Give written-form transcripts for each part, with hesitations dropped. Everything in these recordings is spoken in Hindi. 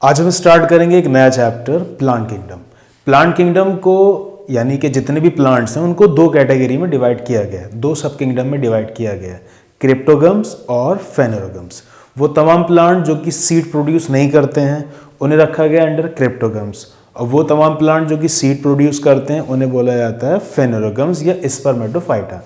आज हम स्टार्ट करेंगे एक नया chapter plant kingdom. Plant kingdom को यानी कि जितने भी प्लांट्स हैं उनको दो कैटेगरी में डिवाइड किया गया है, दो सब किंगडम में डिवाइड किया गया है, क्रिप्टोगम्स और फेनेरोगम्स। वो तमाम प्लांट जो कि सीड प्रोड्यूस नहीं करते हैं उन्हें रखा गया अंडर क्रिप्टोगम्स, और वो तमाम प्लांट जो कि सीड प्रोड्यूस करते हैं उन्हें बोला जाता है फेनेरोगम्स या स्पर्मेटोफाइटा।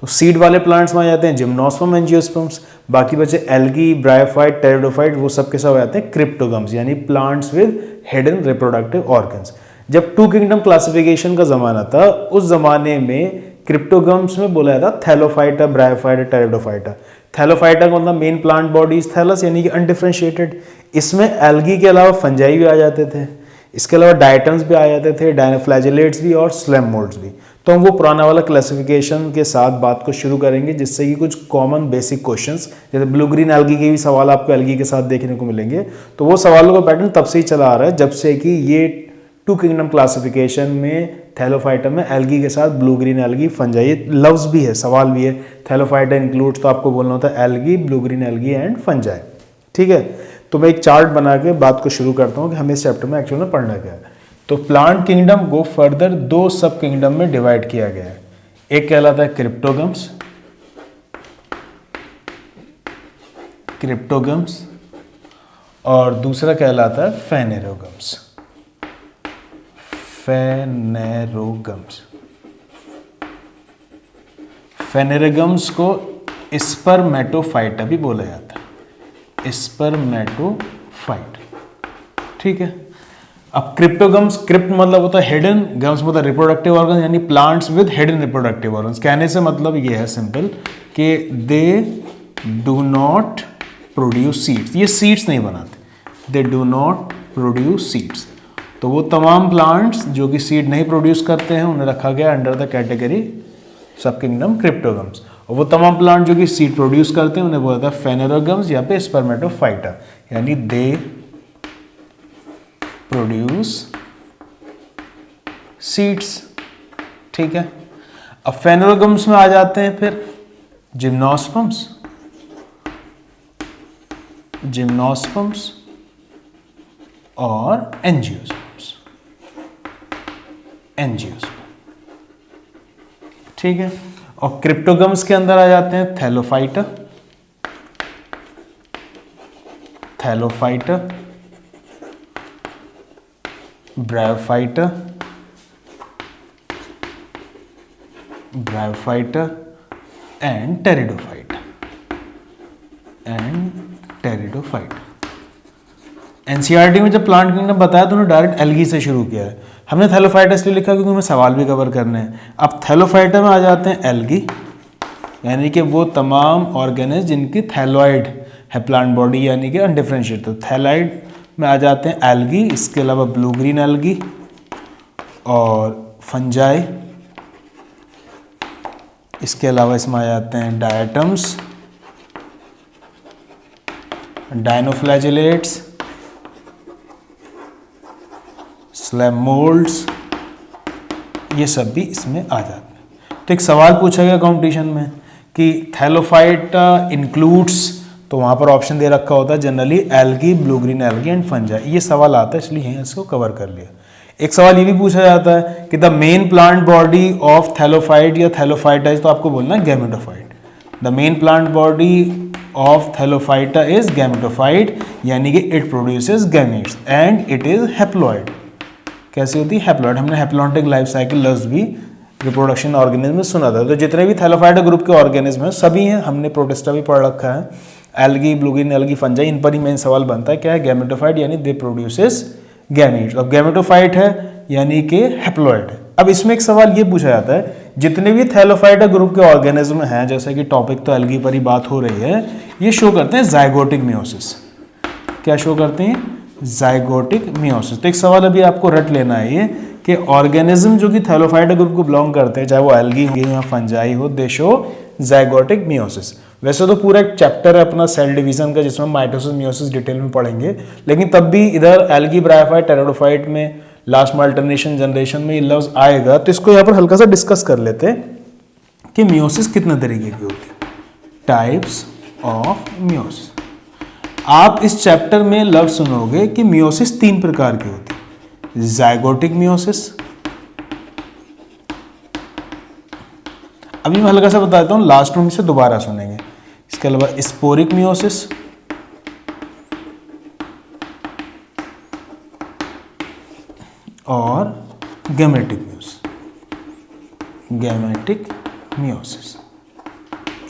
तो सीड वाले प्लांट्स में आ जाते हैं जिम्नोस्पर्म, एंजियोस्पर्म्स, बाकी बचे एल्गी, ब्रायोफाइट, टेरिडोफाइट, वो सब के सब आते हैं क्रिप्टोगम्स यानी plants with hidden reproductive organs. जब टू किंगडम क्लासिफिकेशन का जमाना था उस जमाने में क्रिप्टोगम्स में बोला जाता थैलोफाइटा, ब्रायोफाइटा, टेरिडोफाइटा। थैलोफाइटा का मतलब मेन प्लांट बॉडीज थैलस यानी कि अनडिफरेंशिएटेड। इसमें एल्गी के अलावा फंजाई भी आ जाते थे, इसके अलावा डायटम्स भी आ जाते थे, डायनोफ्लैजेलेट्स भी और स्लेम मोल्ड्स भी। तो हम वो पुराना वाला क्लासिफिकेशन के साथ बात को शुरू करेंगे जिससे कि कुछ कॉमन बेसिक क्वेश्चंस, जैसे ब्लू ग्रीन एल्गी के भी सवाल आपको एल्गी के साथ देखने को मिलेंगे। तो वो सवालों का पैटर्न तब से ही चला आ रहा है जब से कि ये टू किंगडम क्लासिफिकेशन में थैलोफाइटा में एल्गी के साथ ब्लू ग्रीन एल्गी, फंजाई, लफ्ज भी है, सवाल भी है। थैलोफाइटा इंक्लूड्स, तो आपको बोलना होता है algae, blue green algae and fungi. ठीक है, तो मैं एक चार्ट बना के बात को शुरू करता हूँ कि हमें इस चैप्टर में एक्चुअल में पढ़ना क्या है। तो प्लांट किंगडम को फर्दर दो सब किंगडम में डिवाइड किया गया है। एक कहलाता है क्रिप्टोगम्स और दूसरा कहलाता है फेनेरोगम्स को स्पर्मेटोफाइटा भी बोला जाता है, स्पर्मेटोफाइट। ठीक है, अब क्रिप्टोगम्स, क्रिप्ट मतलब होता है हिडन, गम्स मतलब रिप्रोडक्टिव ऑर्गन यानी plants with hidden reproductive organs. कहने से मतलब ये है सिंपल कि they do not produce seeds, ये सीड्स नहीं बनाते, they do not produce seeds. तो वो तमाम प्लांट्स जो कि सीड नहीं प्रोड्यूस करते हैं उन्हें रखा गया under the category sub kingdom cryptogams, और वो तमाम प्लांट जो कि सीड प्रोड्यूस करते हैं उन्हें बोला था फेनेरोगम्स या पे स्पर्मेटोफाइटा यानी दे प्रोड्यूस सीड्स। ठीक है, अब फेनेरोगम्स में आ जाते हैं फिर जिम्नोस्पर्म्स और एंजियोस्पर्म्स। ठीक है, और क्रिप्टोगम्स के अंदर आ जाते हैं Thallophyta, bryophyta and pteridophyta. NCERT में जब प्लांट किंगडम बताया तो उन्होंने डायरेक्ट एल्गी से शुरू किया है। हमने थैलोफाइटा इसलिए लिखा क्योंकि हमें सवाल भी कवर करने हैं। अब थैलोफाइटा में आ जाते हैं एल्गी यानी कि वो तमाम ऑर्गेनिज जिनकी थैलॉइड है प्लांट बॉडी यानी कि अनडिफरेंशिएटेड। तो थैलाइड में आ जाते हैं एल्गी, इसके अलावा ब्लू ग्रीन एल्गी और फंजाई, इसके अलावा इसमें आ जाते हैं डायटम्स, डायनोफ्लैजेलेट्स, स्लेम मोल्ड्स, ये सब भी इसमें आ जाते हैं। तो एक सवाल पूछा गया कंपटीशन में कि थैलोफाइटा इंक्लूड्स, तो वहाँ पर ऑप्शन दे रखा होता है generally algae, blue green algae and fungi. ये सवाल आता है इसलिए इसको कवर कर लिया। एक सवाल ये भी पूछा जाता है कि the main plant body of thallophyte या थैलोफाइटा इज, तो आपको बोलना है gametophyte. The main plant body of Thallophyta is gametophyte यानी कि it produces gametes and it is haploid. कैसी होती है? हैप्लॉइड। हमने हैप्लॉन्टिक लाइफ साइकिल लफ्ज भी रिप्रोडक्शन ऑर्गेनिज्म में सुना था। तो जितने भी थैलोफाइटा ग्रुप के ऑर्गेनिज्म हैं सभी हैं, हमने प्रोटिस्टा भी पढ़ रखा है, algae, blue green algae, fungi, इन पर ही मेन सवाल बनता है क्या है? गैमेटोफाइट यानी दे प्रोड्यूसेस गैमीट्स। अब गैमेटोफाइट है यानी कि हैप्लॉइड है। अब इसमें एक सवाल ये पूछा जाता है जितने भी थैलोफाइटा ग्रुप के ऑर्गेनिज्म हैं, जैसे कि टॉपिक तो एल्गी पर ही बात हो रही है, ये शो करते हैं जाइगोटिक मियोसिस। क्या शो करते हैं? Zygotic meiosis. तो एक सवाल अभी आपको रट लेना है ये कि ऑर्गेनिज्म जो कि थैलोफाइटा ग्रुप को बिलोंग करते हैं, चाहे वो एल्गी हो या फंजाई हो, दे शो जाइगोटिक मियोसिस। वैसे तो पूरा एक चैप्टर है अपना सेल डिवीजन का जिसमें माइटोसिस मियोसिस डिटेल में पढ़ेंगे, लेकिन तब भी इधर एल्गी, ब्रायोफाइट, टेरिडोफाइट में लास्ट में अल्टरनेशन जनरेशन में ये लफ्ज आएगा, तो इसको यहाँ पर हल्का सा डिस्कस कर लेते हैं कि मियोसिस कितने तरीके की होती है, टाइप्स ऑफ मियोसिस। आप इस चैप्टर में लफ्ज सुनोगे कि मियोसिस 3 प्रकार की होती है। जाइगोटिक मियोसिस, अभी मैं हल्का सा बताता हूँ, लास्ट में इसे दोबारा सुनेंगे। इसके अलावा स्पोरिक मियोसिस, और गैमेटिक मियोसिस। गैमेटिक मियोसिस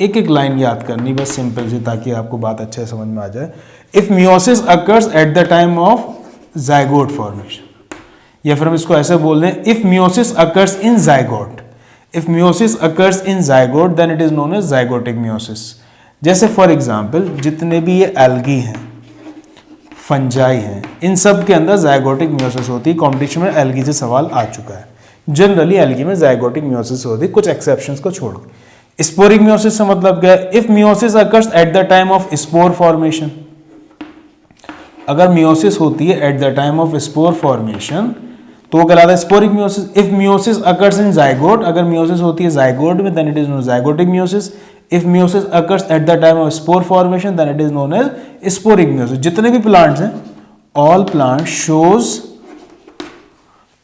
एक एक लाइन याद करनी बस सिंपल सी, ताकि आपको बात अच्छे से समझ में आ जाए। If meiosis occurs at the time of zygote formation, या फिर हम इसको ऐसे बोल दें, if meiosis occurs in zygote, if meiosis occurs in zygote then it is known as zygotic meiosis. जैसे फॉर एग्जांपल जितने भी ये एल्गी हैं, फंजाई हैं, इन सब के अंदर जाइगोटिक मियोसिस होती है। कॉम्पिटिशन में एल्गी से सवाल आ चुका है। जनरली एल्गी में जाइगोटिक मियोसिस होती है, कुछ एक्सेप्शंस को छोड़ के। स्पोरिक मियोसिस से मतलब क्या है? If meiosis occurs at the time of spore formation, अगर मियोसिस होती है at the time of spore formation तो वो कहलाता है sporic meiosis. If meiosis occurs in zygote, अगर मियोसिस होती है जाइगोट में then it is known zygotic meiosis. If meiosis occurs at the time of spore formation then it is known as sporic meiosis. जितने भी प्लांट्स हैं, all plant shows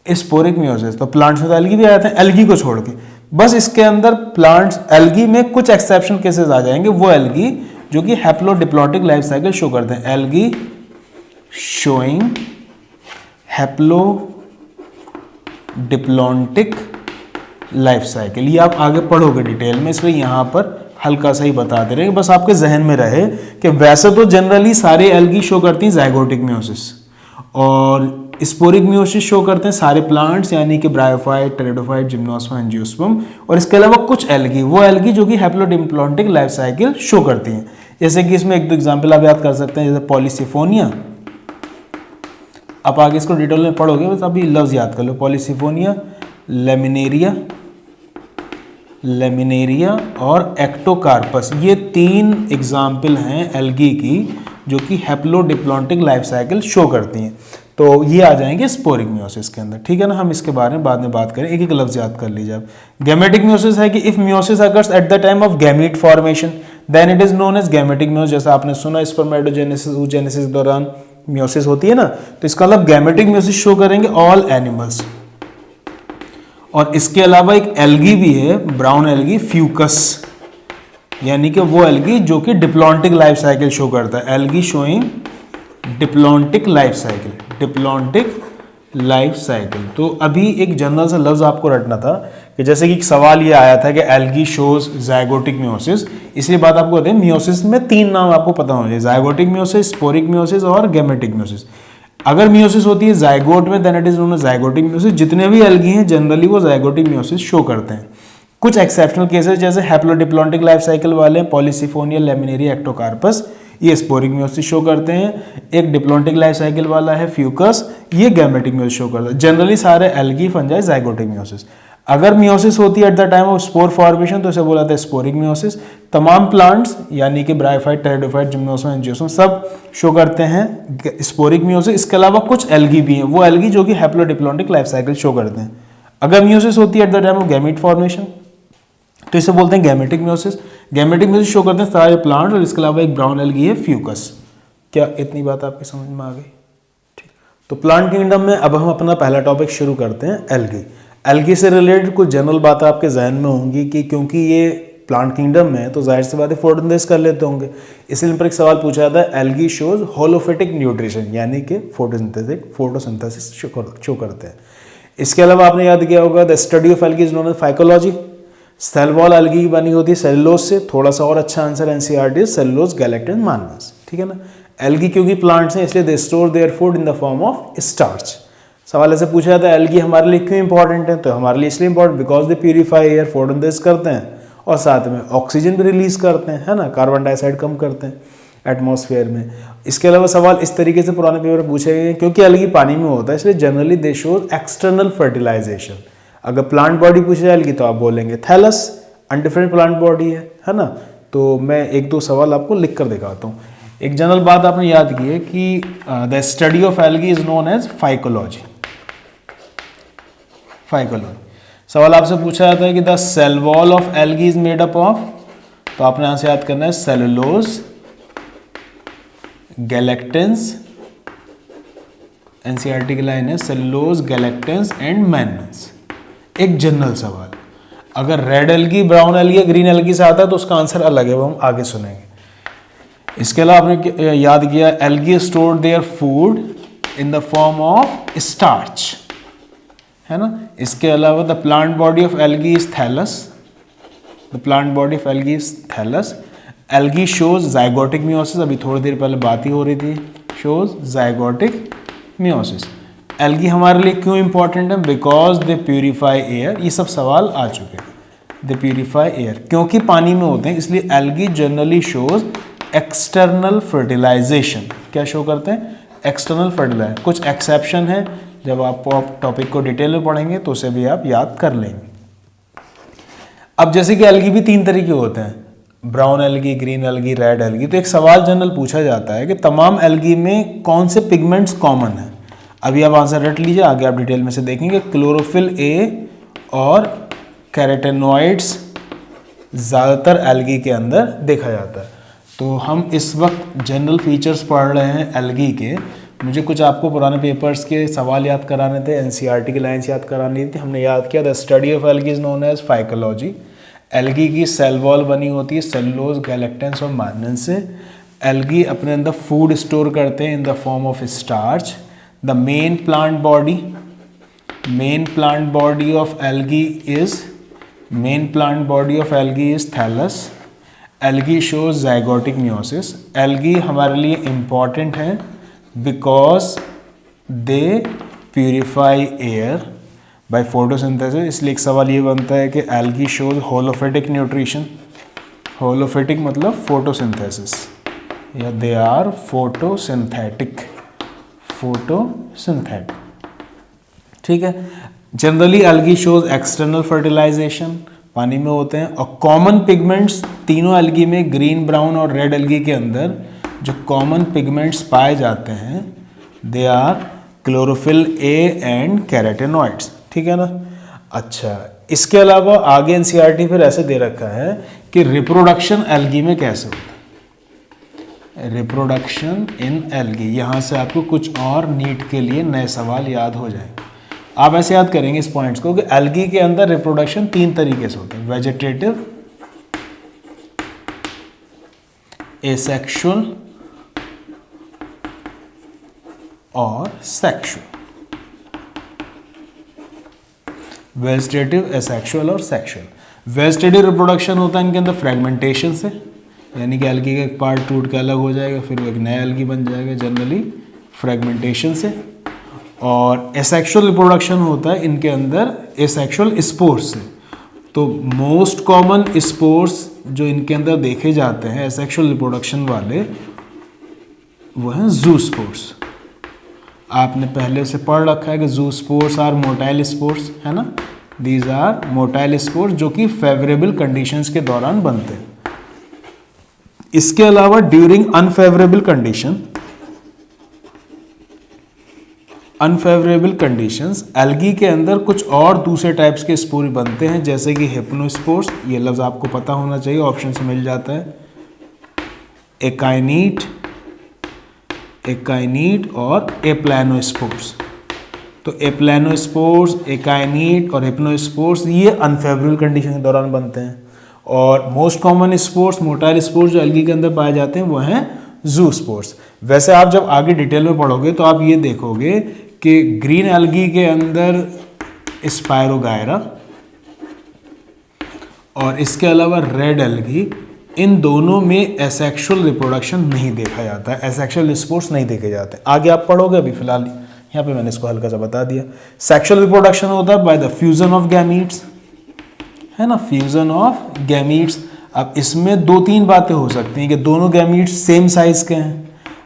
sporic meiosis. तो प्लांट्स में तो एल्गी भी आ जाते हैं, एल्गी को छोड़ के। बस इसके अंदर प्लांट्स एल्गी में कुछ एक्सेप्शन केसेस आ जाएंगे, वो एल्गी जो कि हैप्लोडिप्लॉन्टिक लाइफ साइकिल शो करते हैं। Algae showing haplodiplontic life cycle, ये आप आगे पढ़ोगे डिटेल में, इसलिए यहां पर हल्का सा ही बता दे रहे हैं, बस आपके जहन में रहे कि वैसे तो जनरली सारे एल्गी शो करती हैं जाइगोटिक मियोसिस, और स्पोरिक मियोसिस शो करते हैं सारे प्लांट्स, यानी कि ब्रायोफाइट, टेरिडोफाइट, जिम्नोस्पर्म, एंजियोस्पर्म, और इसके अलावा कुछ एल्गी, वो एल्गी जो कि हैप्लोडिप्लॉन्टिक लाइफ साइकिल शो करती हैं। जैसे कि इसमें एक दो एग्जांपल आप याद कर सकते हैं, जैसे पॉलीसिफोनिया। आप आगे इसको डिटेल में पढ़ोगे, बस अभी लफ्ज याद कर लो। पॉलीसिफोनिया, लेमिनेरिया और एक्टोकार्पस, ये 3 एग्जाम्पल हैं एल्गी की जो कि हैप्लोडिप्लॉन्टिक लाइफ साइकिल शो करती हैं। तो ये आ जाएंगे स्पोरिक मियोसिस के अंदर, ठीक है ना। हम इसके बारे में बाद में बात करें, एक एक लफ्ज याद कर लीजिए आप। गैमेटिक मियोसिस है कि if meiosis occurs at the time of gamete formation then it is known as gametic meiosis. जैसा आपने सुना स्पर्मेटोजेनेसिस, oogenesis के दौरान मियोसिस होती है ना, तो इसका मतलब गैमेटिक मियोसिस शो करेंगे ऑल एनिमल्स। और इसके अलावा एक एल्गी भी है, ब्राउन एल्गी, फ्यूकस, यानी कि वो एल्गी जो कि डिप्लॉन्टिक लाइफ साइकिल शो करता है। Algae showing diplontic life cycle, diplontic life cycle. तो अभी एक जनरल सा लफ्ज आपको रटना था कि जैसे कि एक सवाल ये आया था कि एल्गी शोज जाइगोटिक मियोसिस, इसलिए बात आपको बताएं मियोसिस में 3 नाम आपको पता होने चाहिए, जाइगोटिक मियोसिस, स्पोरिक मियोसिस और गैमेटिक मियोसिस। अगर मियोसिस होती है जाइगोट में then it is known as zygotic meiosis. जितने भी एल्गी हैं जनरली वो जाइगोटिक मियोसिस शो करते हैं। कुछ एक्सेप्शनल केसेस जैसे हैप्लोडिप्लॉन्टिक लाइफ साइकिल वाले, पॉलीसिफोनिया, लेमिनेरिया, एक्टोकार्पस, ये स्पोरिक मियोसिस शो करते हैं। एक डिप्लॉन्टिक लाइफ साइकिल वाला है फ्यूकस, ये गैमेटिक मियोसिस शो करता है। जनरली सारे एल्गी, फंजाई जाइगोटिक मियोसिस। अगर मियोसिस होती है at the time of spore formation तो इसे बोला जाता है स्पोरिक मियोसिस। तमाम प्लांट्स यानी कि ब्रायोफाइट, टेरिडोफाइट, जिम्नोस्पर्म, एंजियोस्पर्म सब शो करते हैं स्पोरिक मियोसिस। इसके अलावा कुछ एल्गी भी हैं, वो एल्गी जो कि हैप्लोडिप्लॉन्टिक लाइफ साइकिल शो करते हैं। अगर मियोसिस होती है at the time of gamete formation तो इसे बोलते हैं gametic meiosis. Gametic meiosis show करते हैं सारे प्लांट, और इसके अलावा एक ब्राउन एल्गी है फ्यूकस। क्या इतनी बात आपकी समझ में आ गई? ठीक, तो प्लांट किंगडम में अब हम अपना पहला टॉपिक शुरू करते हैं, एल्गी। एल्गी से रिलेटेड कुछ जनरल बात आपके जहन में होंगी कि क्योंकि ये प्लांट किंगडम में है तो जाहिर सी बात है फोटोसिंथेसिस कर लेते होंगे। इसलिए इन पर एक सवाल पूछा जाता है, एल्गी शोज होलोफिटिक न्यूट्रिशन, यानी कि फोटोसिंथेसिस शो करते हैं। इसके अलावा आपने याद किया होगा the study of algae is known as phycology. Cell wall algae की बनी होती है सेलुलोज से। थोड़ा सा और अच्छा आंसर एनसीईआरटी सेलुलोज, गैलेक्टिन, मानस, ठीक है ना। एल्गी क्योंकि प्लांट्स हैं इसलिए they store their food in the form of starch. सवाल ऐसे पूछा जाता है एल्गी हमारे लिए क्यों इंपॉर्टेंट है, तो हमारे लिए इसलिए important because they purify air, photosynthesis करते हैं और साथ में ऑक्सीजन भी रिलीज करते हैं, है ना, कार्बन डाइऑक्साइड कम करते हैं एटमॉस्फेयर में। इसके अलावा सवाल इस तरीके से पुराने पेपर में पूछे गए क्योंकि एल्गी पानी में होता है इसलिए generally they shows external fertilization. अगर प्लांट बॉडी पूछी जाएगी तो आप बोलेंगे थैलस, अनडिफरेंट प्लांट बॉडी है ना। तो मैं एक दो सवाल आपको लिख कर दिखाता हूँ। एक जनरल बात आपने याद की है कि the study of algae is known as phycology. सवाल आपसे पूछा जाता है कि the cell wall of algae is made up of, तो आपने यहां से याद करना है सेलुलोज, गैलेक्टेंस, एनसीईआरटी की लाइन है, सेलुलोज, गैलेक्टेंस एंड मैग्नीज। एक जनरल सवाल, अगर red algae, brown algae, green algae से आता है तो उसका आंसर अलग है, वो हम आगे सुनेंगे। इसके अलावा आपने याद किया algae store their food in the form of starch, है ना। इसके अलावा the plant body of algae is thallus, the plant body of algae is thallus. Algae shows zygotic meiosis, अभी थोड़ी देर पहले बात ही हो रही थी, शोज जाइगोटिक मियोसिस। एल्गी हमारे लिए क्यों इंपॉर्टेंट है? बिकॉज दे प्यूरिफाई एयर, ये सब सवाल आ चुके हैं। दे प्यूरिफाई एयर, क्योंकि पानी में होते हैं इसलिए algae generally shows external fertilization. क्या शो करते हैं? External fertilisation. कुछ एक्सेप्शन है, जब आप टॉपिक को डिटेल में पढ़ेंगे तो उसे भी आप याद कर लेंगे। अब जैसे कि एल्गी भी 3 तरीके होते हैं, brown algae, green algae, red algae. तो एक सवाल जनरल पूछा जाता है कि तमाम एल्गी में कौन से पिगमेंट्स कॉमन हैं। अभी आप आंसर रट लीजिए, आगे आप डिटेल में से देखेंगे। क्लोरोफिल ए और कैरोटेनॉइड्स ज़्यादातर एल्गी के अंदर देखा जाता है। तो हम इस वक्त जनरल फीचर्स पढ़ रहे हैं एल्गी के। मुझे कुछ आपको पुराने पेपर्स के सवाल याद कराने थे, एनसीईआरटी की लाइन्स याद करानी थी। हमने याद किया the study of algae is known as phycology. Algae की सेल वॉल बनी होती है सेलुलोज, गैलेक्टेंस और मैग्नीज से। एल्गी अपने अंदर फूड स्टोर करते हैं in the form of starch. The main plant body of algae is thallus. Algae shows zygotic meiosis. Algae हमारे लिए इम्पॉर्टेंट है because they purify air by photosynthesis. इसलिए एक सवाल ये बनता है कि algae shows holophytic nutrition. Holophytic मतलब फोटोसिंथेसिस, या दे आर फोटोसिंथेटिक। ठीक है। Generally algae shows external fertilization, पानी में होते हैं। और कॉमन पिगमेंट्स तीनों एल्गी में, ग्रीन, ब्राउन और रेड एल्गी के अंदर जो कॉमन पिगमेंट्स पाए जाते हैं they are chlorophyll a and carotenoids. ठीक है ना। अच्छा, इसके अलावा आगे एनसीईआरटी फिर ऐसे दे रखा है कि रिप्रोडक्शन एल्गी में कैसे होता है। रिप्रोडक्शन इन एल्गी, यहाँ से आपको कुछ और नीट के लिए नए सवाल याद हो जाएंगे। आप ऐसे याद करेंगे इस पॉइंट्स को कि एल्गी के अंदर रिप्रोडक्शन 3 तरीके से होते हैं, वेजिटेटिव, एसेक्सुअल और सेक्सुअल। वेजिटेटिव, एसेक्सुअल और सेक्सुअल। वेजिटेटिव रिप्रोडक्शन होता है इनके अंदर फ्रेगमेंटेशन से, यानी कि एल्गी का एक पार्ट टूट के अलग हो जाएगा, फिर वो एक नया एल्गी बन जाएगा, जनरली फ्रेगमेंटेशन से। और एसेक्सुअल रिप्रोडक्शन होता है इनके अंदर एसेक्सुअल स्पोर्स से। तो मोस्ट कॉमन स्पोर्स जो इनके अंदर देखे जाते हैं एसेक्सुअल रिप्रोडक्शन वाले, वो हैं जू स्पोर्स। आपने पहले से पढ़ रखा है कि जू स्पोर्स आर मोटाइल स्पोर्स, है ना। दीज आर मोटाइल स्पोर्स जो कि फेवरेबल कंडीशंस के दौरान बनते हैं। इसके अलावा ड्यूरिंग अनफेवरेबल कंडीशंस एल्गी के अंदर कुछ और दूसरे टाइप्स के स्पोर बनते हैं, जैसे कि हिप्नोस्पोर्स, ये लफ्ज़ आपको पता होना चाहिए, ऑप्शन से मिल जाता है। एकाइनीट और एप्लानोस्पोर्स। तो एप्लानोस्पोर्स, एकाइनीट और हिप्नोस्पोर्स ये अनफेवरेबल कंडीशन के दौरान बनते हैं। और most common spores, motile spores जो एल्गी के अंदर पाए जाते हैं वो हैं जू स्पोर्स। वैसे आप जब आगे डिटेल में पढ़ोगे तो आप ये देखोगे कि ग्रीन एल्गी के अंदर स्पायरोगायरा और इसके अलावा रेड एल्गी, इन दोनों में एसेक्सुअल रिप्रोडक्शन नहीं देखा जाता है, एसेक्सुअल स्पोर्स नहीं देखे जाते। आगे आप पढ़ोगे, अभी फिलहाल यहाँ पे मैंने इसको हल्का सा बता दिया। सेक्सुअल रिप्रोडक्शन होता है by the fusion of gametes, है ना, फ्यूजन ऑफ गैमीट्स। अब इसमें 2-3 बातें हो सकती हैं कि दोनों गैमीट्स सेम साइज के हैं।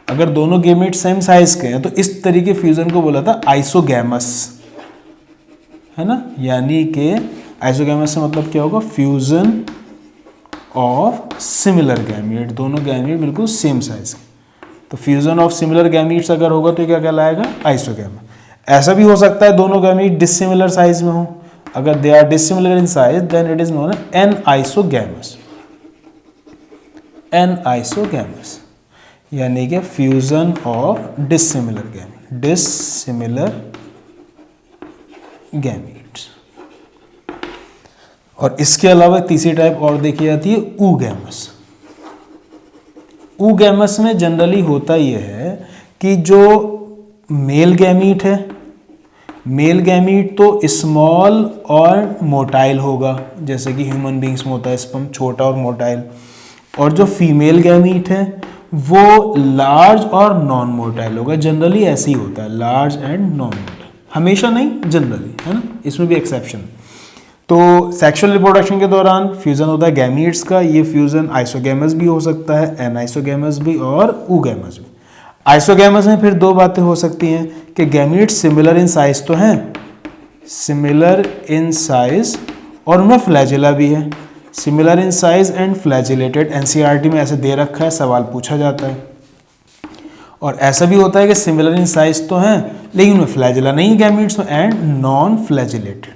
अगर दोनों गैमीट्स सेम साइज के हैं तो इस तरीके फ्यूजन को बोला था आइसोगैमस, है ना। यानी कि आइसोगैमस से मतलब क्या होगा, फ्यूजन ऑफ सिमिलर गैमीट, दोनों गैमीट बिल्कुल सेम साइज के। तो फ्यूजन ऑफ सिमिलर गैमीट्स अगर होगा तो क्या कहलाएगा, आइसोगैमस। ऐसा भी हो सकता है दोनों गैमीट डिसिमिलर साइज में हो। अगर they are dissimilar in size then it is known anisogamous. यानी कि फ्यूजन ऑफ डिसिमिलर गैमीट्स। और इसके अलावा तीसरी टाइप और देखी जाती है ऊगैमस। ऊगैमस में जनरली होता यह है कि जो मेल गैमीट है, मेल गैमीट तो स्मॉल और मोटाइल होगा, जैसे कि ह्यूमन बींग्स में होता है स्पर्म, छोटा और मोटाइल। और जो फीमेल गैमीट है वो लार्ज और नॉन मोटाइल होगा। जनरली ऐसे ही होता है, लार्ज एंड नॉन मोटाइल, हमेशा नहीं, जनरली, है ना, इसमें भी एक्सेप्शन। तो सेक्सुअल रिप्रोडक्शन के दौरान फ्यूजन होता है गैमीट्स का। ये फ्यूजन आइसोगैमस भी हो सकता है, एनाइसोगैमस भी और ऊगैमस भी। आइसोगैमस में फिर दो बातें हो सकती हैं कि गैमीट्स सिमिलर इन साइज तो हैं, सिमिलर इन साइज, और उनमें फ्लैजिला भी है, similar in size and flagellated. NCERT में ऐसे दे रखा है, सवाल पूछा जाता है। और ऐसा भी होता है कि सिमिलर इन साइज तो हैं लेकिन उनमें फ्लैजिला नहीं गैमीट्स में, एंड नॉन फ्लैजिलेटेड।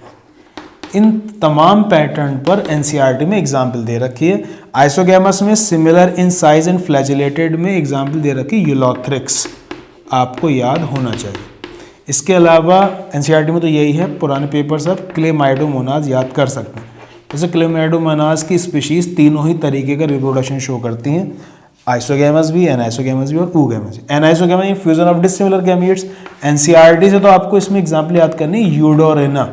इन तमाम पैटर्न पर एनसीईआरटी में एग्जाम्पल दे रखी है। आइसोगैमस में similar in size and flagellated में एग्जाम्पल दे रखी है यूलोथ्रिक्स, आपको याद होना चाहिए। इसके अलावा एनसीईआरटी में तो यही है, पुराने पेपर से आप क्लेमाइडोमोनाज याद कर सकते हैं। जैसे क्लेमाइडोमोनाज की स्पीशीज तीनों ही तरीके का रिप्रोडक्शन शो करती हैं, आइसोगैमस भी, एनाइसोगैमस भी और ऊगैमस भी। Anisogamous fusion of dissimilar gametes. NCERT से तो आपको इसमें एग्जाम्पल याद करनी है यूडोरेना,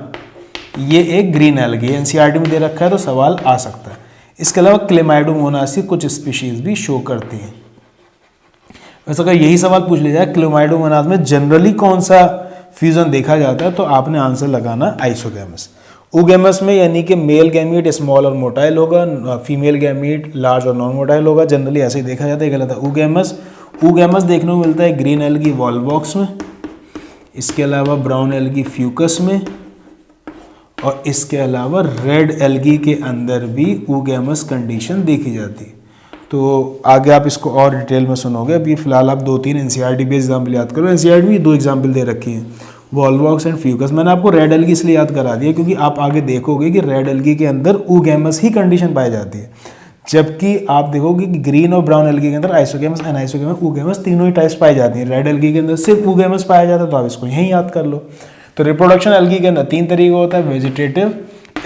ये एक ग्रीन एल्गी है, एनसीईआरटी में दे रखा है तो सवाल आ सकता है। इसके अलावा क्लेमाइडोमोनास की कुछ स्पीशीज भी शो करती हैं। वैसे अगर यही सवाल पूछ लिया जाए क्लेमाइडोमोनास में जनरली कौन सा फ्यूजन देखा जाता है, तो आपने आंसर लगाना आइसोगैमस। ऊगैमस में यानी कि मेल गैमीट स्मॉल और मोटाइल होगा, फीमेल गैमीट लार्ज और नॉन मोटाइल होगा, जनरली ऐसे ही देखा जाता है। गलत है। ऊगैमस देखने को मिलता है ग्रीन एल्गी वॉलवॉक्स में, इसके अलावा ब्राउन एल्गी फ्यूकस में, और इसके अलावा रेड एल्गी के अंदर भी ऊगैमस कंडीशन देखी जाती है। तो आगे आप इसको और डिटेल में सुनोगे। अभी फिलहाल आप 2-3 एनसीईआरटी बेस्ड एग्जाम्पल याद करो। एनसीईआरटी में 2 एग्जाम्पल दे रखी हैं, वॉलवॉक्स एंड फ्यूकस। मैंने आपको रेड एल्गी इसलिए याद करा दिया क्योंकि आप आगे देखोगे कि रेड एल्गी के अंदर ऊगैमस ही कंडीशन पाई जाती है, जबकि आप देखोगे कि ग्रीन और ब्राउन एल्गी के अंदर आइसोगैमस, एनाइसोगैमस, ऊगैमस तीनों ही टाइप्स पाई जाती हैं। रेड एल्गी के अंदर सिर्फ ऊगैमस पाया जाता है, तो आप इसको यहीं याद कर लो। तो रिप्रोडक्शन एल्गी के अंदर 3 तरीके होता है, वेजिटेटिव,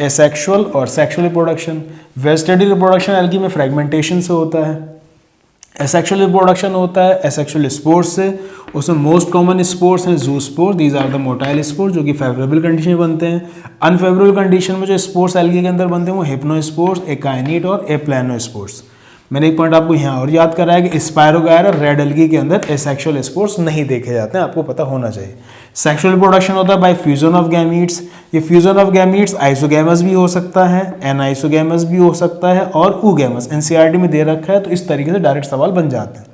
एसेक्सुअल और sexual reproduction. Vegetative reproduction algae में फ्रेगमेंटेशन से होता है। एसेक्सुअल रिप्रोडक्शन होता है एसेक्सुअल स्पोर्स से। उसमें मोस्ट कॉमन स्पोर्स हैं zoospore, these are the motile spores जो कि फेवरेबल कंडीशन में बनते हैं। अनफेवरेबल कंडीशन में जो स्पोर्स एल्गी के अंदर बनते हैं वो हिप्नोस्पोर्स, एकाइनिट और एप्लानोस्पोर्स। मैंने एक पॉइंट आपको यहाँ और याद कराया कि स्पायरोगायरा रेड एल्गी के अंदर एसेक्सुअल स्पोर्स नहीं देखे जाते हैं, आपको पता होना चाहिए। सेक्सुअल रिप्रोडक्शन होता है बाय फ्यूजन ऑफ गैमीट्स। ये फ्यूजन ऑफ गैमीट्स आइसोगैमस भी हो सकता है, एनाइसोगैमस भी हो सकता है और ऊगैमस। एनसीईआरटी में दे रखा है तो इस तरीके से डायरेक्ट सवाल बन जाते हैं।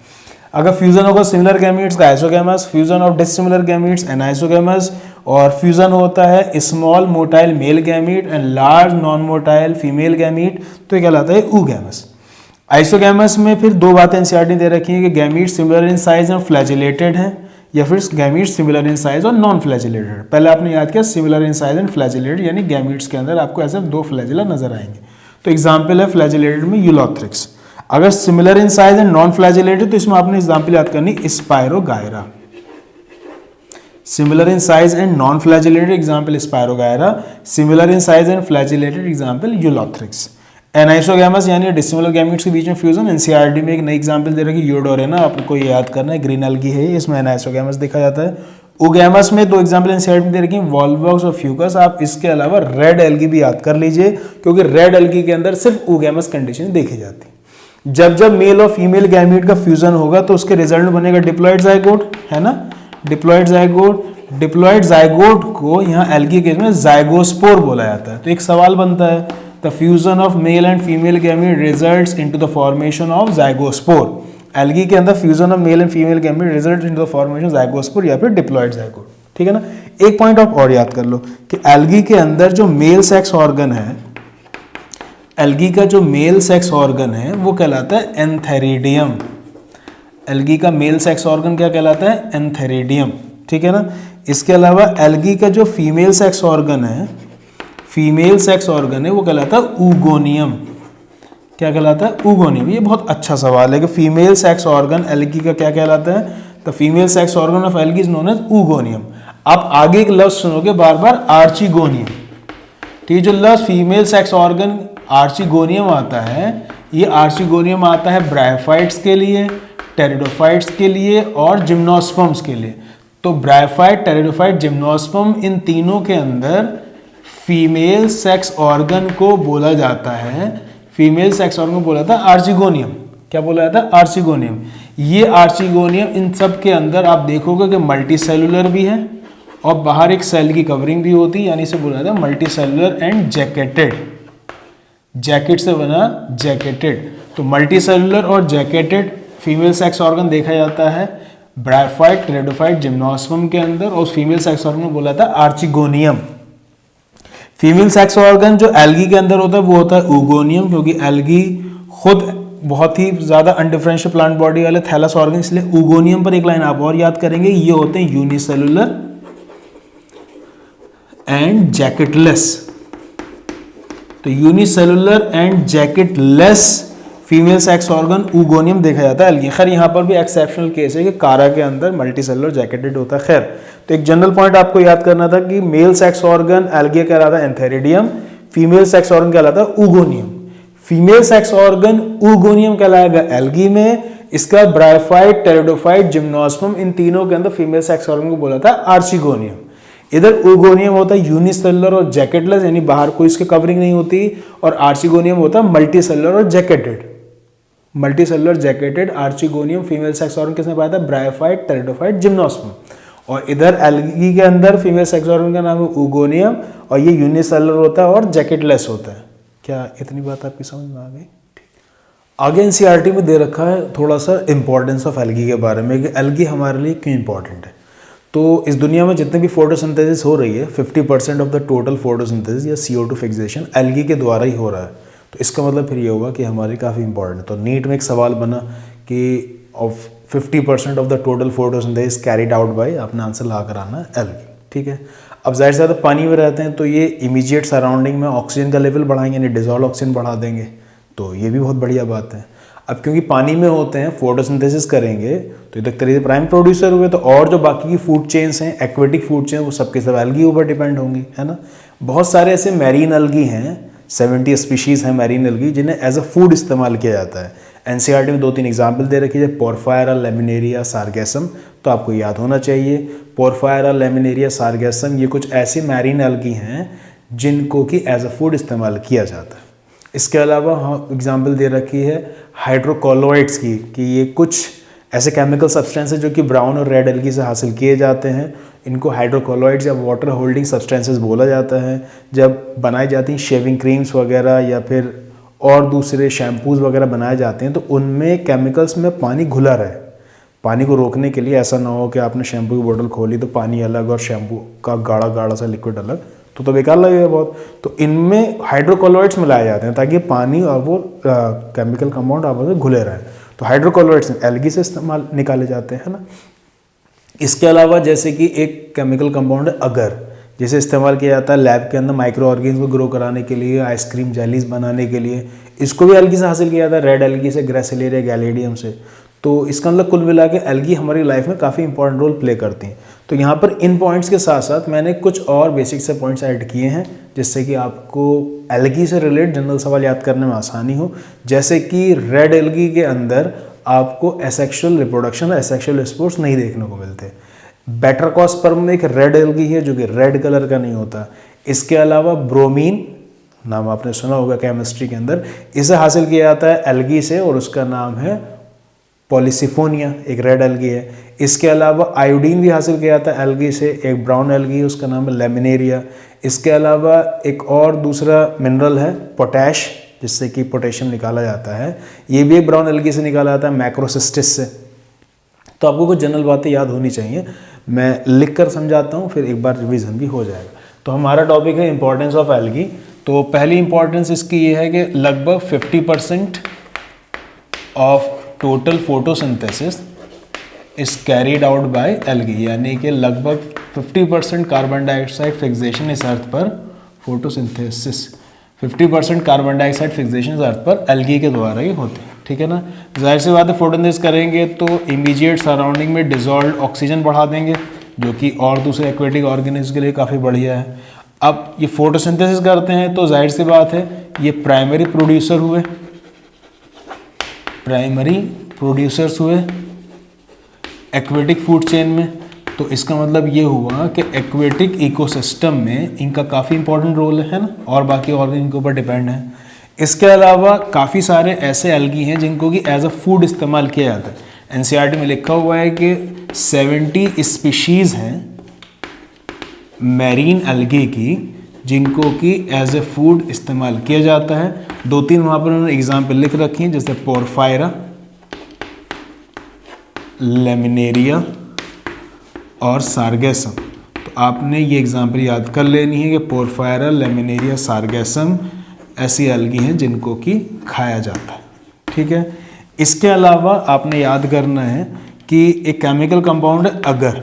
अगर फ्यूजन होगा सिमिलर गैमीट्स का isogamous, fusion of dissimilar gametes anisogamous, और फ्यूजन होता है small motile male gamete and large non motile female gamete, तो ये कहलाता है ऊगैमस। आइसोगैमस में फिर 2 बातें एनसीईआरटी दे रखी हैं कि गैमीट सिमिलर इन साइज और फ्लैजिलेटेड हैं, या फिर गैमीट सिमिलर इन साइज और नॉन फ्लैजिलेटेड। पहले आपने याद किया similar in size and flagellated, यानी गैमीट्स के अंदर आपको ऐसे 2 फ्लैजिला नजर आएंगे। तो एग्जाम्पल है फ्लैजिलेटेड में यूलोथ्रिक्स। अगर similar in size and non flagellated तो इसमें आपने एग्जाम्पल याद करनी spirogyra. Similar in size and non flagellated example spirogyra, similar in size and flagellated example ulothrix. Anisogamous यानी डिसिमिलर गैमीट्स के बीच में फ्यूजन, एनसीईआरटी में एक नई एग्जांपल दे रखी है यूडोरेना, आपको ये याद करना है, ग्रीन एल्गी है, इसमें एनाइसोगैमस देखा जाता है। ऊगैमस में 2 एग्जांपल एनसीईआरटी में दे रखी है, वॉलवॉक्स और फ्यूकस। आप इसके अलावा रेड एल्गी भी याद कर लीजिए क्योंकि रेड एल्गी के अंदर सिर्फ ऊगैमस कंडीशन देखी जाती है। जब जब मेल और फीमेल गैमीट का फ्यूजन होगा तो उसके रिजल्ट में बनेगा डिप्लॉइड जाइगोट, है ना, डिप्लॉइड जाइगोट। डिप्लॉइड जाइगोट को यहाँ एल्गी केस में जाइगोस्पोर बोला जाता है। तो एक सवाल बनता है, the fusion of male and female gamete results into the formation of zygospore। Algae के अंदर fusion of male and female gamete result into the formation zygospore या फिर डिप्लॉइड जाइगोट, ठीक है ना। एक पॉइंट आप और याद कर लो कि एल्गी के अंदर जो मेल सेक्स ऑर्गन है, एल्गी का जो मेल सेक्स ऑर्गन है वो कहलाता है एंथेरिडियम। एल्गी का मेल सेक्स ऑर्गन क्या कहलाता है? एंथेरिडियम, ठीक है ना। इसके अलावा एल्गी का जो फीमेल सेक्स ऑर्गन है, फीमेल सेक्स ऑर्गन है वो कहलाता है ऊगोनियम। क्या कहलाता है? oogonia। ये बहुत अच्छा सवाल है कि फीमेल सेक्स ऑर्गन एल्गी का क्या कहलाता है? The female sex organ of algae is known as oogonia। आप आगे एक लफ्ज सुनोगे बार बार, आर्चिगोनियम। तो ये जो लफ्ज फीमेल सेक्स ऑर्गन आर्चिगोनियम आता है, ये आर्चिगोनियम आता है ब्रायोफाइट्स के लिए, टेरिडोफाइट्स के लिए और जिम्नोस्पर्म्स के लिए। तो ब्रायोफाइट, टेरिडोफाइट, जिम्नोस्पर्म, इन तीनों के अंदर फीमेल सेक्स ऑर्गन को बोला जाता है, फीमेल सेक्स ऑर्गन को बोला जाता है आर्चिगोनियम। क्या बोला जाता है? आर्चिगोनियम। ये आर्चिगोनियम इन सब के अंदर आप देखोगे कि मल्टी सेलुलर भी है और बाहर एक सेल की कवरिंग भी होती है, यानी इसे बोला जाता है multi cellular and jacketed. Jacket से बना जैकेटेड। तो मल्टी सेलुलर और जैकेटेड फीमेल सेक्स ऑर्गन देखा जाता है ब्रायोफाइट, टेरिडोफाइट, जिम्नोस्पर्म के अंदर, और उस फीमेल सेक्स ऑर्गन को बोला था आर्चिगोनियम। फीमेल सेक्स ऑर्गन जो एल्गी के अंदर होता है वो होता है oogonia, क्योंकि एल्गी खुद बहुत ही ज्यादा अनडिफरेंशियल प्लांट बॉडी वाले थैलस ऑर्गन, इसलिए oogonia पर एक लाइन आप और याद करेंगे, ये होते हैं यूनिसेलुलर एंड जैकेटलेस। तो unicellular and jacketless female sex organ oogonia देखा जाता है एल्गी। खैर यहाँ पर भी एक्सेप्शनल केस है कि कारा के अंदर मल्टी सेलुलर जैकेटेड होता है। खैर, तो एक जनरल पॉइंट आपको याद करना था कि मेल सेक्स ऑर्गन एल्गी कहलाता है एंथेरिडियम, फीमेल सेक्स ऑर्गन कहलाता है oogonia। Female sex organ oogonia कहलाएगा एल्गी में, इसका ब्रायोफाइट, टेरिडोफाइट, जिम्नोस्पर्म, इन तीनों के अंदर फीमेल सेक्स ऑर्गन को बोला था आर्चिगोनियम। इधर oogonia होता है यूनिसेलुलर और जैकेटलेस, यानी बाहर कोई इसकी कवरिंग नहीं होती, और आर्चिगोनियम होता है मल्टी सेलुलर और jacketed. Multi cellular jacketed archegonium female sex organ किसने पाया था? Bryophyte, pteridophyte, gymnosperm. और इधर एल्गी के अंदर फीमेल सेक्स ऑर्गन का नाम है oogonia, और ये यूनिसेलुलर होता है और जैकेटलेस होता है। क्या इतनी बात आपकी समझ में आ गई? आगे एनसीईआरटी में दे रखा है थोड़ा सा इंपॉर्टेंस ऑफ एल्गी के बारे में कि एल्गी हमारे लिए क्यों इंपॉर्टेंट है। तो इस दुनिया में जितने भी फोटोसिंथेसिस हो रही है, 50% ऑफ द टोटल फोटोसिंथेसिस या CO2 फिक्सेशन एल्गी के द्वारा ही हो रहा है। तो इसका मतलब फिर ये होगा कि हमारी काफ़ी इंपॉर्टेंट है। तो नीट में एक सवाल बना कि of 50% of the total photosynthesis carried out by, आपने आंसर ला कर आना एल्गी। ठीक है, अब जाहिर ज़्यादा पानी में रहते हैं तो ये इमीडिएट सराउंडिंग में ऑक्सीजन का लेवल बढ़ाएंगे, यानी डिजॉल्व ऑक्सीजन बढ़ा देंगे, तो ये भी बहुत बढ़िया बात है। अब क्योंकि पानी में होते हैं, फोटोसिंथेसिस करेंगे, तो इधर तरीके से प्राइम प्रोड्यूसर हुए, तो और जो बाकी की फूड चेन्स हैं, एक्वेटिक फूड चेन, वो सबके सब एल्गी ऊपर डिपेंड होंगी, है ना। बहुत सारे ऐसे मैरीन एल्गी हैं, 70 स्पीशीज़ हैं मैरीन एल्गी, जिन्हें एज अ फूड इस्तेमाल किया जाता है। एनसीईआरटी में 2-3 एग्जाम्पल दे रखी है, पोरफायरा, लेमिनेरिया, सार्गेसम, तो आपको याद होना चाहिए। पोरफायरा, लेमिनेरिया, सार्गेसम, ये कुछ ऐसे मैरीन एल्गी हैं जिनको कि एज अ फूड इस्तेमाल किया जाता है। इसके अलावा एग्जाम्पल दे रखी है हाइड्रोकोलोइड्स की, कि ये कुछ ऐसे केमिकल सब्सटेंसेस जो कि ब्राउन और रेड एल्गी से हासिल किए जाते हैं, इनको हाइड्रोकोलोइड्स या वाटर होल्डिंग सब्सटेंसेस बोला जाता है। जब बनाई जाती हैं शेविंग क्रीम्स वगैरह या फिर और दूसरे शैम्पूज़ वगैरह बनाए जाते हैं, तो उनमें केमिकल्स में पानी घुला रहे, पानी को रोकने के लिए। ऐसा ना हो कि आपने शैम्पू की बोतल खोली तो पानी अलग और शैम्पू का गाढ़ा गाढ़ा सा लिक्विड अलग, तो बेकार लगेगा बहुत। तो इनमें हाइड्रोकोलोइड्स मिलाए जाते हैं ताकि पानी और वो केमिकल कंपाउंड आपस में घुले रहें। तो हाइड्रोकोलोइड्स एल्गी से इस्तेमाल निकाले जाते हैं, है ना। इसके अलावा जैसे कि एक केमिकल कंपाउंड है अगर, जिसे इस्तेमाल किया जाता है लैब के अंदर माइक्रो ऑर्गेनिज्म को ग्रो कराने के लिए, आइसक्रीम जेलीज बनाने के लिए, इसको भी एल्गी से हासिल किया जाता है, रेड एल्गी से, ग्रेसिलेरिया गैलेडियम से। तो इसका मतलब कुल मिला के एल्गी हमारी लाइफ में काफ़ी इंपॉर्टेंट रोल प्ले करती हैं। तो यहाँ पर इन पॉइंट्स के साथ साथ मैंने कुछ और बेसिक से पॉइंट्स ऐड किए हैं जिससे कि आपको एल्गी से रिलेटेड जनरल सवाल याद करने में आसानी हो। जैसे कि रेड एल्गी के अंदर आपको एसेक्सुअल रिप्रोडक्शन, एसेक्सुअल स्पोर्ट्स नहीं देखने को मिलते। बेटरकॉस्पर्म में एक रेड एल्गी है जो कि रेड कलर का नहीं होता। इसके अलावा ब्रोमीन, नाम आपने सुना होगा केमिस्ट्री के अंदर, इसे हासिल किया जाता है एल्गी से और उसका नाम है पॉलीसिफोनिया, एक रेड एल्गी है। इसके अलावा आयोडीन भी हासिल किया जाता है एल्गी से, एक ब्राउन एल्गी है, उसका नाम है लेमिनेरिया। इसके अलावा एक और दूसरा मिनरल है पोटैश, जिससे कि पोटेशियम निकाला जाता है, ये भी एक ब्राउन एल्गी से निकाला जाता है, मैक्रोसिस्टिस से। तो आपको कुछ जनरल बातें याद होनी चाहिए, मैं लिख कर समझाता हूँ, फिर एक बार रिवीजन भी हो जाएगा। तो हमारा टॉपिक है इंपॉर्टेंस ऑफ एल्गी। तो पहली इंपॉर्टेंस इसकी ये है कि लगभग 50% of total photosynthesis is carried out by algae, यानी कि लगभग 50% कार्बन डाइऑक्साइड फिक्सेशन इस अर्थ पर फोटोसिंथेसिस 50% कार्बन डाइऑक्साइड फिक्सेशन अर्थ पर एल्गी के द्वारा ही होते हैं, ठीक है ना। जाहिर सी बात है फोटोसिंथेसिस करेंगे तो इमीडिएट सराउंडिंग में डिजॉल्व ऑक्सीजन बढ़ा देंगे, जो कि और दूसरे एक्वेटिक ऑर्गेनिज्म के लिए काफ़ी बढ़िया है। अब ये फोटोसिंथेसिस करते हैं तो जाहिर सी बात है ये प्राइमरी प्रोड्यूसर हुए, प्राइमरी प्रोड्यूसर्स हुए एक्वेटिक फूड चेन में। तो इसका मतलब ये हुआ कि एक्वेटिक इकोसिस्टम में इनका काफ़ी इंपॉर्टेंट रोल है ना, और बाकी ऑर्गेनिज्म के ऊपर डिपेंड है। इसके अलावा काफ़ी सारे ऐसे एल्गी हैं जिनको कि एज अ फूड इस्तेमाल किया जाता है। एनसीईआरटी में लिखा हुआ है कि 70 स्पीशीज़ हैं मैरीन एल्गी की जिनको कि एज ए फूड इस्तेमाल किया जाता है। 2-3 वहाँ पर उन्होंने एग्जाम्पल लिख रखी हैं, जैसे पोरफायरा, लेमिनेरिया और सार्गेसम। तो आपने ये एग्जाम्पल याद कर लेनी है कि पोरफायरा, लेमिनेरिया, सार्गेसम ऐसी एल्गी हैं जिनको कि खाया जाता है, ठीक है। इसके अलावा आपने याद करना है कि एक केमिकल कंपाउंड है अगर,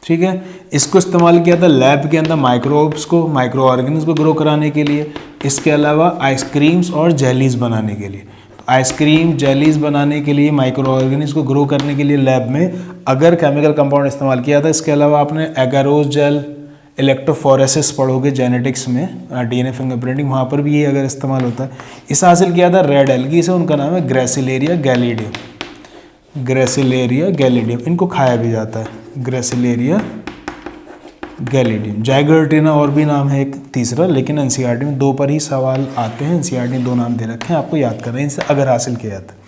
ठीक है। इसको इस्तेमाल किया था लैब के अंदर माइक्रोब्स को, माइक्रो ऑर्गेनिज्म को ग्रो कराने के लिए। इसके अलावा आइसक्रीम्स और जेलीज बनाने के लिए। तो आइसक्रीम, जेलीज बनाने के लिए, माइक्रो ऑर्गेनिज्म को ग्रो करने के लिए लैब में अगर केमिकल कंपाउंड इस्तेमाल किया था। इसके अलावा आपने एगारोस जेल, इलेक्ट्रोफोरेसिस पढ़ोगे जेनेटिक्स में, डीएनए फिंगरप्रिंटिंग, वहाँ पर भी ये अगर इस्तेमाल होता है। इसे हासिल किया था रेड एल्गी से, उनका नाम है ग्रेसिलेरिया गैलिडियम। ग्रेसिलेरिया गैलिडियम, इनको खाया भी जाता है, ग्रेसिलेरिया गैलिडियम। जाइगर्टिना और भी नाम है एक तीसरा, लेकिन एनसीईआरटी में 2 पर ही सवाल आते हैं। एनसीईआरटी ने 2 नाम दे रखे हैं, आपको याद करना है इनसे अगर हासिल किया जाता है।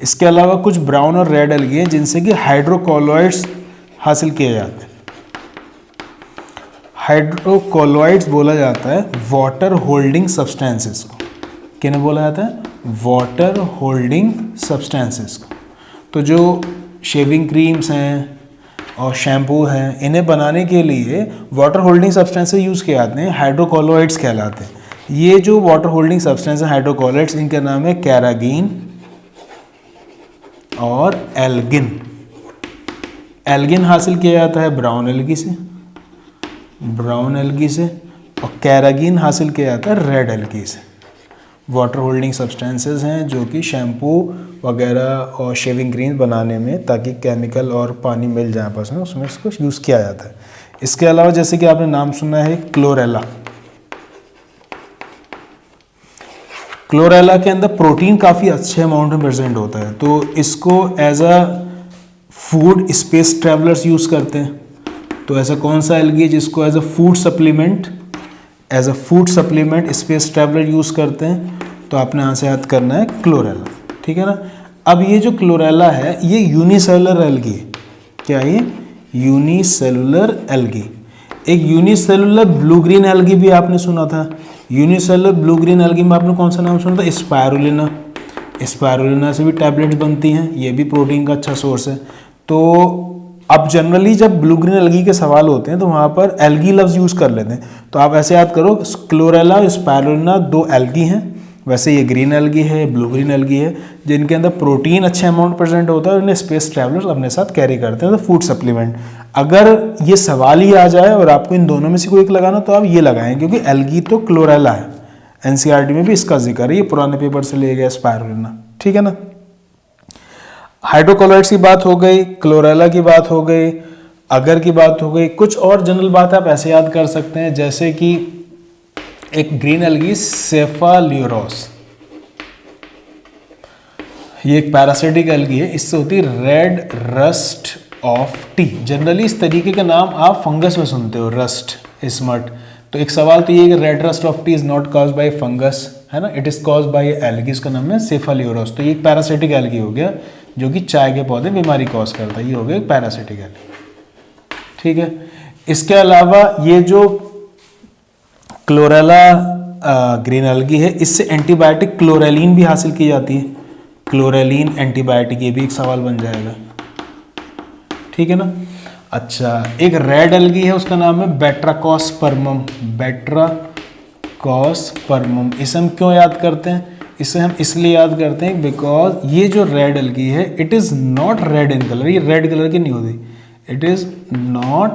इसके अलावा कुछ ब्राउन और रेड एल्गी हैं जिनसे कि हाइड्रोकोलॉइड्स हासिल किए जाते हैं। हाइड्रोकोलॉइड्स बोला जाता है वाटर होल्डिंग सब्सटेंसेस को। किन्हें बोला जाता है? वाटर होल्डिंग सब्सटेंसेस को। तो जो शेविंग क्रीम्स हैं और शैम्पू हैं, इन्हें बनाने के लिए वाटर होल्डिंग सब्सटेंसेस यूज़ किए जाते हैं, हाइड्रोकोलॉइड्स कहलाते हैं। ये जो वाटर होल्डिंग सब्सटेंस है हाइड्रोकोलॉइड्स, इनका नाम है कैरागीन और एल्गिन। एल्गिन हासिल किया जाता है ब्राउन एल्गी से, ब्राउन एल्गी से, और कैरागीन हासिल किया जाता है रेड एल्गी से। वाटर होल्डिंग सब्सटेंसेस हैं जो कि शैम्पू वगैरह और शेविंग क्रीम बनाने में, ताकि केमिकल और पानी मिल जाए आपस में, उसमें इसको यूज़ किया जाता है। इसके अलावा जैसे कि आपने नाम सुना है क्लोरेला। क्लोरेला के अंदर प्रोटीन काफ़ी अच्छे अमाउंट में प्रेजेंट होता है, तो इसको as a food space travellers use करते हैं। तो ऐसा कौन सा एल्गी है जिसको as a food supplement space traveller use करते हैं? तो आपने यहाँ से याद करना है क्लोरेला, ठीक है ना। अब ये जो क्लोरेला है ये यूनिसेलुलर एल्गी है। क्या ये? Unicellular algae. एक यूनिसेलुलर ब्लू ग्रीन एल्गी भी आपने सुना था। यूनिसेलुलर ब्लू ग्रीन एल्गी में आपने कौन सा नाम सुना था? स्पायरुलिना। स्पायरुलिना से भी टैबलेट्स बनती हैं, ये भी प्रोटीन का अच्छा सोर्स है। तो अब जनरली जब ब्लू ग्रीन एल्गी के सवाल होते हैं तो वहाँ पर एल्गी लफ्ज़ यूज़ कर लेते हैं। तो आप ऐसे याद करो, क्लोरेला और स्पायरुलिना 2 एल्गी हैं। वैसे ये ग्रीन एल्गी है, ब्लू ग्रीन एल्गी है, जिनके अंदर प्रोटीन अच्छे अमाउंट प्रेजेंट होता है और इन्हें स्पेस ट्रैवलर्स अपने साथ कैरी करते हैं, तो फूड सप्लीमेंट। अगर ये सवाल ही आ जाए और आपको इन दोनों में से कोई एक लगाना, तो आप ये लगाएं, क्योंकि एल्गी तो क्लोरेला है। एनसीईआरटी में भी इसका जिक्र है, ये पुराने पेपर से ले गया स्पायरुलिना, ठीक है ना। हाइड्रोकोलॉइड्स की बात हो गई, क्लोरेला की बात हो गई, अगर की बात हो गई। कुछ और जनरल बात आप ऐसे याद कर सकते हैं, जैसे कि एक ग्रीन एल्गी सेफाल्यूरोस, ये एक पैरासिटिक एल्गी है, इससे होती है red rust of T. Generally इस तरीके के नाम आप फंगस में सुनते हो, रस्ट, स्मट। तो एक सवाल तो ये है कि red rust of T is not caused by fungus, है ना, it is caused by algae, इसका नाम है सेफाल्यूरोस। तो ये एक पैरासिटिक एल्गी हो गया जो कि चाय के पौधे बीमारी कॉज करता है, ये हो गया एक पैरासिटिक एल्गी, ठीक है। इसके अलावा ये जो क्लोरेला ग्रीन एल्गी है, इससे एंटीबायोटिक क्लोरेलिन भी हासिल की जाती है। क्लोरेलिन एंटीबायोटिक, ये भी एक सवाल बन जाएगा, ठीक है ना। अच्छा, एक रेड एल्गी है, उसका नाम है बेट्राकोस्पर्मम। बेट्राकोस्पर्मम, इसे हम क्यों याद करते हैं? इसे हम इसलिए याद करते हैं बिकॉज ये जो रेड एल्गी है, it is not red in colour, ये रेड कलर की नहीं होती। It is not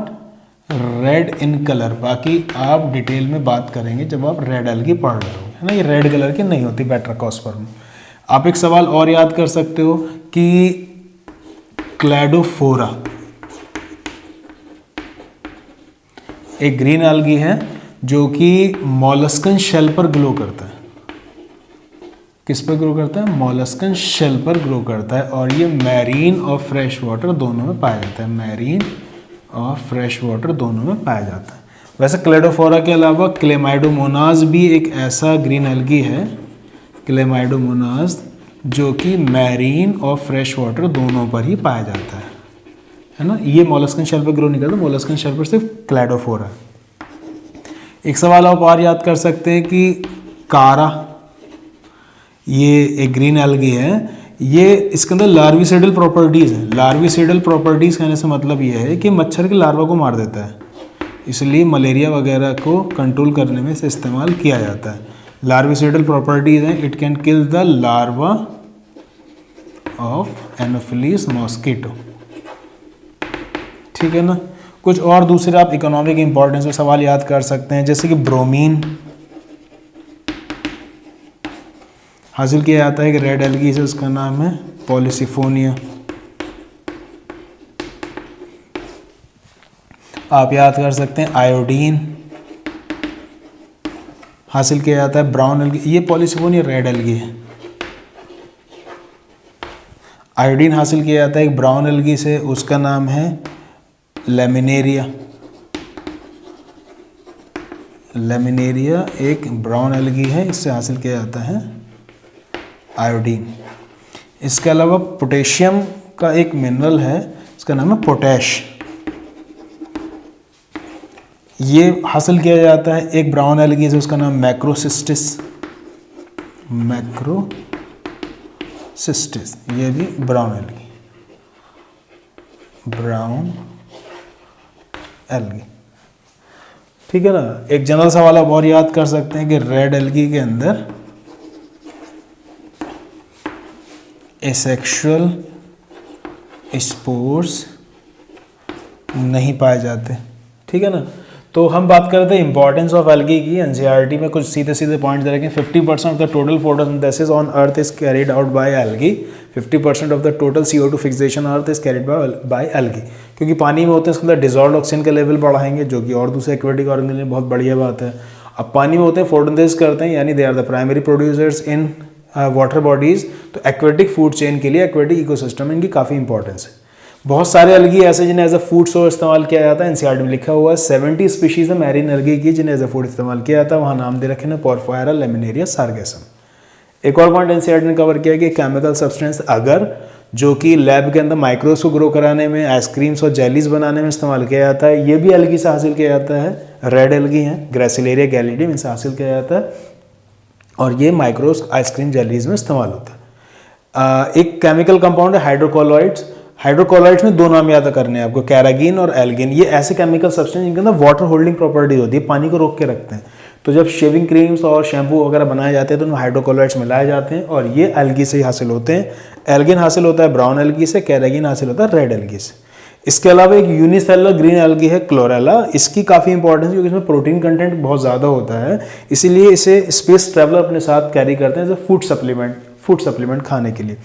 red in colour, बाकी आप डिटेल में बात करेंगे जब आप रेड एल्गी पढ़ रहे हो, है ना। ये रेड कलर की नहीं होती बैट्राकोस्पर्म। आप एक सवाल और याद कर सकते हो कि क्लैडोफोरा एक ग्रीन एल्गी है जो कि मॉलस्कन शेल पर ग्रो करता है। किस पर ग्रो करता है? मॉलस्कन शेल पर ग्रो करता है, और ये मैरीन और फ्रेश वाटर दोनों में पाया जाता है। मैरीन और फ्रेश वाटर दोनों में पाया जाता है। वैसे क्लेडोफोरा के अलावा क्लेमाइडोमोनाज भी एक ऐसा ग्रीन एल्गी है, क्लेमाइडोमोनाज, जो कि मैरीन और फ्रेश वाटर दोनों पर ही पाया जाता है ना। ये मॉलस्कन शेल पर ग्रो नहीं करता, मॉलस्कन शेल पर सिर्फ क्लेडोफोरा। एक सवाल आप और याद कर सकते हैं कि कारा, ये एक ग्रीन एल्गी है, ये इसके अंदर लार्विसाइडल प्रॉपर्टीज़ है। लार्विसाइडल प्रॉपर्टीज़ कहने से मतलब ये है कि मच्छर के लार्वा को मार देता है, इसलिए मलेरिया वगैरह को कंट्रोल करने में इसे इस्तेमाल किया जाता है। लार्विसाइडल प्रॉपर्टीज़ हैं, it can kill the larva of Anopheles mosquito, ठीक है ना। कुछ और दूसरे आप इकोनॉमिक इंपॉर्टेंस के सवाल याद कर सकते हैं, जैसे कि ब्रोमीन हासिल किया जाता है कि रेड एल्गी से, उसका नाम है पॉलिसिफोनिया। आप याद कर सकते हैं आयोडीन हासिल किया जाता है ब्राउन एल्गी, ये पॉलिसिफोनिया रेड एल्गी है। आयोडीन हासिल किया जाता है एक ब्राउन एल्गी से, उसका नाम है लेमिनेरिया। लेमिनेरिया एक ब्राउन एल्गी है, इससे हासिल किया जाता है आयोडीन। इसके अलावा पोटेशियम का एक मिनरल है, इसका नाम है पोटैश, ये हासिल किया जाता है एक ब्राउन एल्गी से, उसका नाम मैक्रोसिस्टिस। मैक्रोसिस्टिस ये भी ब्राउन एल्गी, ब्राउन एल्गी, ठीक है ना। एक जनरल सवाल आप और याद कर सकते हैं कि रेड एल्गी के अंदर एसेक्सुअल स्पोर्स नहीं पाए जाते, ठीक है ना। तो हम बात कर रहे थे इंपॉर्टेंस ऑफ एल्गी की। एनसीईआरटी में कुछ सीधे सीधे पॉइंट्स दे रखे हैं। 50% of the total photosynthesis on earth is carried out by algae. 50% of the total CO2 fixation earth is carried by algae. क्योंकि पानी में होते हैं, उसके अंदर डिजॉल्व ऑक्सीजन का लेवल बढ़ाएंगे, जो कि और दूसरे एक्वेटिक ऑर्गेनिज्म में बहुत बढ़िया बात है। अब पानी में होते हैं, फोटोसिंथेसिस करते हैं, यानी they are the primary producers in water bodies. तो एक्वेटिक फूड चेन के लिए, एक्वेटिक इकोसिस्टम में इनकी काफ़ी इंपॉर्टेंस है। बहुत सारे एल्गी ऐसे जिन्हें एज अ फूड सोर्स इस्तेमाल किया जाता है। एनसीईआरटी में लिखा हुआ है 70 स्पीशीज है मैरीन एल्गी की जिन्हें एज अ फूड इस्तेमाल किया जाता है। वहाँ नाम दे रखे हैं पोरफायरा, लेमिनेरिया, सार्गेसम। एक और पॉइंट एनसीईआरटी ने कवर किया कि केमिकल सब्सटेंस अगर जो कि लैब के अंदर माइक्रोब्स को ग्रो कराने में, आइसक्रीम्स और जेलीज बनाने में इस्तेमाल किया जाता है, ये भी एल्गी से हासिल किया जाता है। रेड एल्गी है, ग्रेसिलेरिया गैलिडियम, इनसे हासिल किया जाता है, और ये माइक्रोब्स आइसक्रीम जेलीज में इस्तेमाल होता है। एक केमिकल कंपाउंड है हाइड्रोकोलॉइड्स। हाइड्रोकोलॉइड्स में दो नाम याद करने हैं आपको, कैरागिन और एल्गिन। ये ऐसे केमिकल सब्सटेंस जिनके अंदर वाटर होल्डिंग प्रॉपर्टी होती है, पानी को रोक के रखते हैं। तो जब शेविंग क्रीम्स और शैम्पू वगैरह बनाए जाते हैं तो उनमें हाइड्रोकोलॉइड्स मिलाए जाते हैं, और ये एल्गी से ही हासिल होते हैं। एल्गिन हासिल होता है ब्राउन एल्गी से, कैरागिन हासिल होता है रेड एल्गी से। इसके अलावा एक यूनिसेलुलर ग्रीन एल्गी है क्लोरेला। इसकी काफ़ी इंपॉर्टेंस है क्योंकि इसमें प्रोटीन कंटेंट बहुत ज़्यादा होता है, इसीलिए इसे स्पेस ट्रैवलर अपने साथ कैरी करते हैं एज अ फूड सप्लीमेंट खाने के लिए।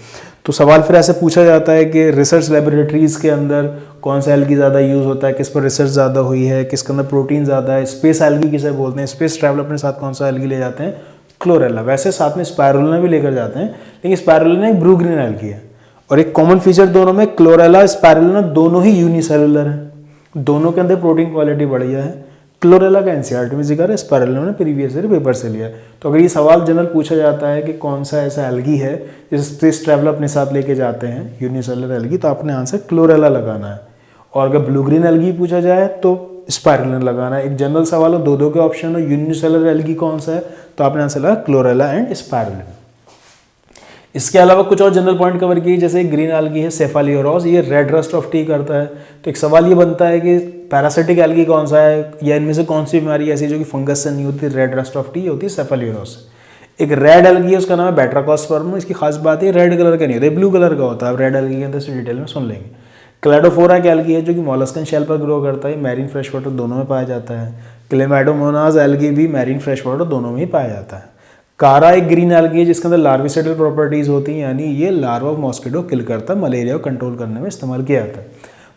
तो सवाल फिर ऐसे पूछा जाता है कि रिसर्च लेबोरेटरीज़ के अंदर कौन सा एल्गी ज़्यादा यूज़ होता है, किस पर रिसर्च ज़्यादा हुई है, किसके अंदर प्रोटीन ज़्यादा है। स्पेस एल्गी किसे बोलते हैं, स्पेस ट्रैवलर अपने साथ कौन सा एल्गी ले जाते हैं, क्लोरेला। वैसे साथ में स्पाइरुलिना भी लेकर जाते हैं, लेकिन स्पाइरुलिना एक ब्लू ग्रीन एल्गी है। और एक कॉमन फीचर दोनों में, क्लोरेला स्पाइरुलिना दोनों ही यूनिसेलुलर है, दोनों के अंदर प्रोटीन क्वालिटी बढ़िया है। क्लोरेला का एनसीईआरटी में जिक्र है, स्पाइरुलिना ने प्रीवियस ईयर पेपर से लिया है। तो अगर ये सवाल जनरल पूछा जाता है कि कौन सा ऐसा एल्गी है जिसे स्पेस ट्रैवलर अपने साथ लेके जाते हैं, यूनिसेलुलर एल्गी, तो आपने आंसर क्लोरेला लगाना है। और अगर ब्लू ग्रीन एल्गी पूछा जाए तो स्पाइरुलिना लगाना है। एक जनरल सवाल हो, दो के ऑप्शन हो, यूनिसेलुलर एल्गी कौन सा है, तो आपने आंसर लगा क्लोरेला एंड स्पाइरुलिना। इसके अलावा कुछ और जनरल पॉइंट कवर किए, जैसे ग्रीन एल्गी है सेफालियोरॉस, ये रेड रस्ट ऑफ टी करता है। तो एक सवाल ये बनता है कि पैरासिटिक एल्गी कौन सा है, या इनमें से कौन सी बीमारी ऐसी जो कि फंगस से नहीं होती, रेड रस्ट ऑफ टी होती है सेफालियोरॉस। एक रेड एल्गी है, उसका नाम है बैट्राकोस्पर्म। इसकी खास बात है रेड कलर का नहीं होता, ब्लू कलर का होता है। रेड एल्गी के अंदर से डिटेल में सुन लेंगे। क्लैडोफोरा एक एल्गी है जो कि मॉलस्कन शेल पर ग्रो करता है, मैरीन फ्रेश वाटर दोनों में पाया जाता है। क्लेमाइडोमोनास एल्गी भी मैरीन फ्रेश वाटर दोनों में ही पाया जाता है। कारा एक ग्रीन एल्गी है जिसके अंदर लार्विसाइडल प्रॉपर्टीज होती हैं, यानी ये लार्वा ऑफ मॉस्किटो किल करता है, मलेरिया को कंट्रोल करने में इस्तेमाल किया जाता है।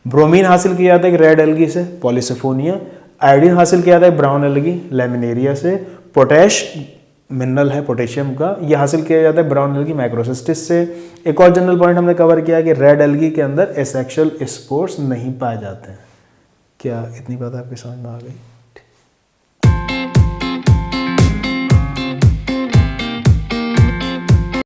ब्रोमीन हासिल किया जाता है एक रेड एल्गी से, पॉलीसिफोनिया। आयोडीन हासिल किया जाता है ब्राउन एल्गी, लेमिनेरिया से। पोटैश मिनरल है पोटेशियम का, ये हासिल किया जाता है ब्राउन एल्गी माइक्रोसिस्टिस से। एक और जनरल पॉइंट हमने कवर किया कि रेड एल्गी के अंदर एसेक्सुअल स्पोर्स नहीं पाए जाते हैं। क्या इतनी बात आपकी समझ में आ गई?